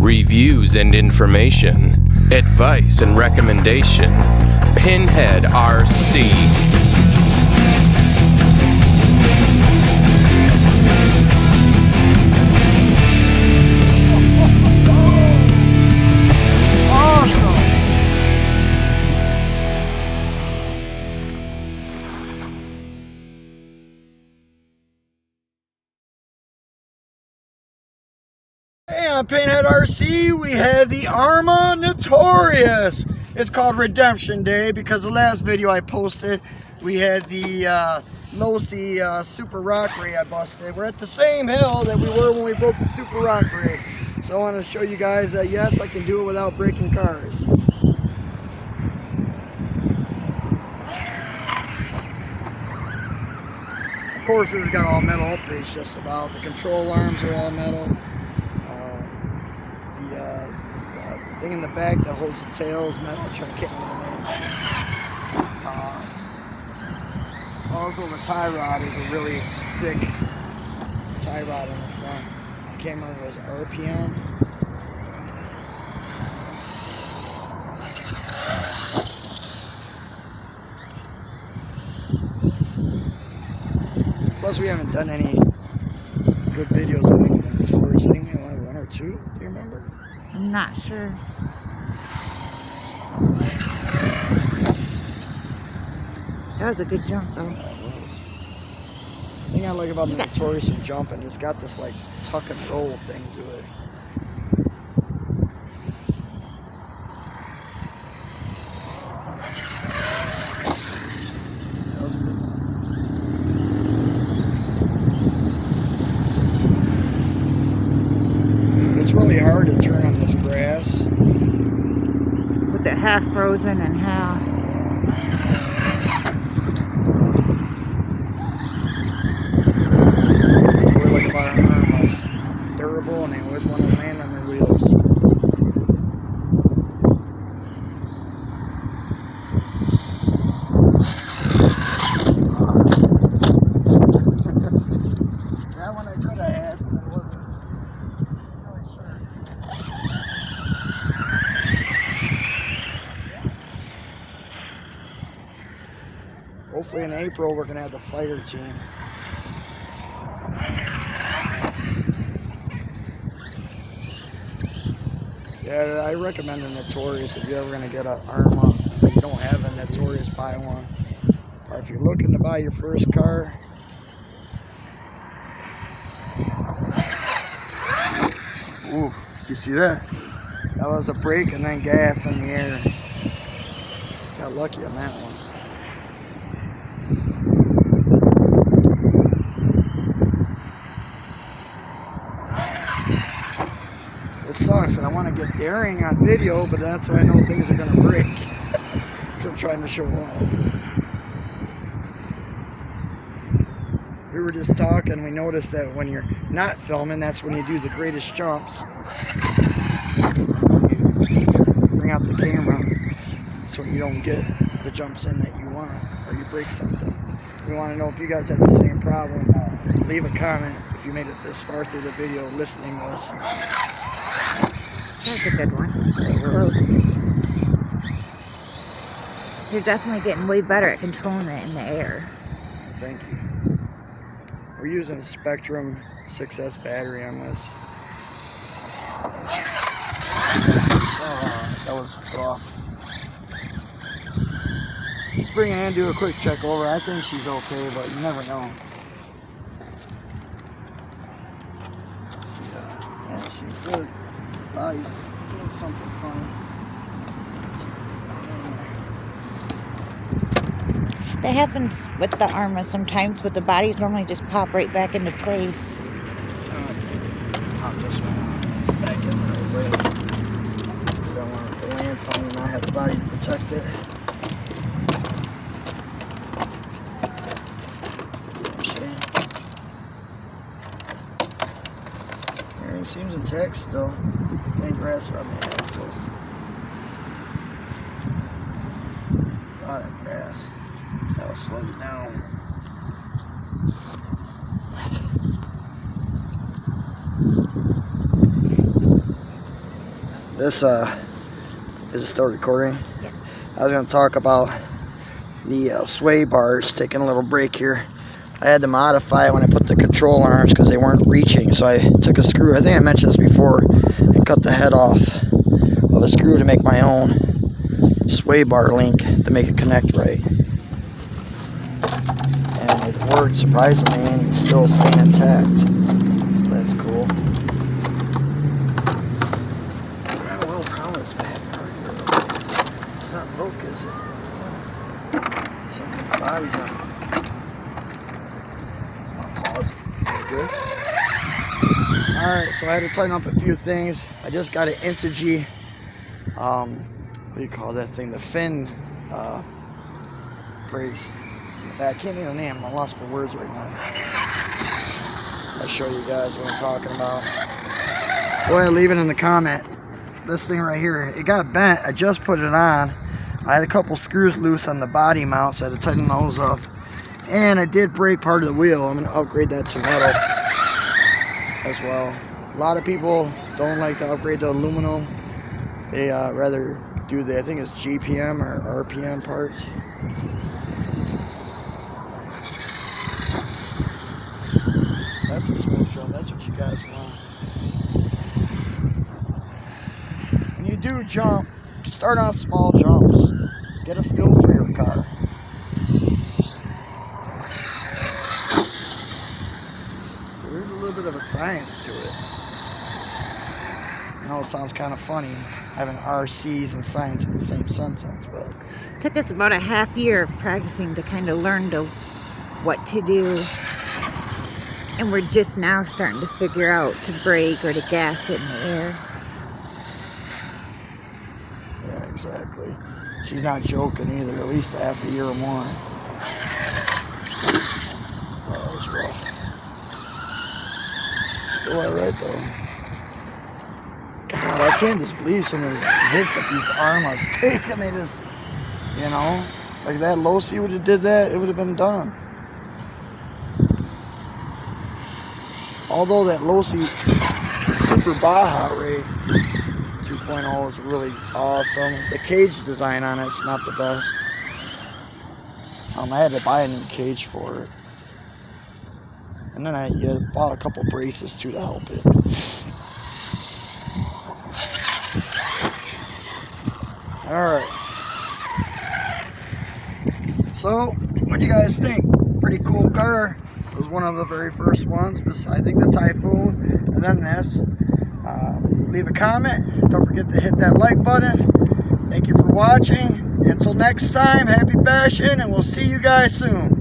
reviews and information, advice and recommendation. Pinhead RC. Hey, on Pinhead RC, we have the Arrma Notorious. It's called Redemption Day because the last video I posted, we had the losi super rock ray I busted. We're at the same hill that we were when we broke the super rock ray. So I want to show you guys that yes, I can do it without breaking cars. Of course, this has got all metal upgrades just about. The control arms are all metal. Thing in the back that holds the tail is metal. Try to get me also, the tie rod is a really thick tie rod in the front. I can't remember if it was RPM. Plus, we haven't done any good videos of making the Notorious. I think we only one or two. Do you remember? I'm not sure. That was a good jump, though. Yeah, it was. The thing I like about the Notorious is jumping. It's got this like tuck and roll thing to it. That was a good one. It's really hard to turn on this grass. With it half frozen and half. We're like about arrmas. Durable, and they always want to land on their wheels. That one I could have had, but I wasn't really sure. Hopefully in April we're going to have the fighter team. Yeah, I recommend a Notorious if you're ever going to get an Arrma. If you don't have a Notorious, buy one. Or if you're looking to buy your first car. Ooh, did you see that? That was a brake and then gas in the air. Got lucky on that one. It sucks, and I want to get daring on video, but that's why I know things are going to break. I'm trying to show off. We were just talking, we noticed that when you're not filming, that's when you do the greatest jumps. You bring out the camera so you don't get the jumps in that you want, or you break something. We want to know if you guys had the same problem. Leave a comment if you made it this far through the video listening to us. That's a good one. That's close. You're definitely getting way better at controlling it in the air. Thank you. We're using a Spectrum 6S battery on this. Oh, that was rough. Let's bring her in and do a quick check over. I think she's okay, but you never know. Yeah, she's good. Body's doing something fun. That happens with the Arrma sometimes, but the bodies normally just pop right back into place. Pop this one back in there right because I want it to land funny and not have the body to protect it. It seems intact still. Ain't grass around the axles. A lot of grass. That'll slow you down. This is it still recording? Yeah. I was going to talk about the sway bars. Taking a little break here. I had to modify it when I put the control arms because they weren't reaching. So I took a screw, I think I mentioned this before, and cut the head off of a screw to make my own sway bar link to make it connect right. And it worked surprisingly, and it's still staying intact. So that's cool. I have a little problem with this bad. It's not broke, is it? Something body's on. Good. Alright, so I had to tighten up a few things. I just got an Integy, what do you call that thing? The fin brace. I can't think of the name. I'm lost for words right now. I'll show you guys what I'm talking about. Go ahead, leave it in the comment. This thing right here, it got bent. I just put it on. I had a couple screws loose on the body mount, so I had to tighten those up. And I did break part of the wheel. I'm going to upgrade that to metal as well. A lot of people don't like to upgrade to aluminum. They rather do the, I think it's GPM or RPM parts. That's a smooth jump. That's what you guys want. When you do jump, start out small jumps. Get a feel for your car. There's a little bit of a science to it. I know it sounds kind of funny having RCs and science in the same sentence, but Took us about a half year of practicing to kind of learn what to do. And we're just now starting to figure out to brake or to gas it in the air. yeah, exactly. She's not joking either, at least half a year or more. Oh, it's rough. Still alright though. God, I can't just believe some of these hits that these Arrmas take, and they just, you know, like that losi would have did that, it would have been done. Although that losi Super Baja Ray 2.0 is really awesome. The cage design on it's not the best. I had to buy a new cage for it. And then I bought a couple braces too to help it. Alright. So, what do you guys think? Pretty cool car. It was one of the very first ones. This, I think, the Typhoon, and then this. Leave a comment. Don't forget to hit that like button. Thank you for watching. Until next time, happy bashing, and we'll see you guys soon.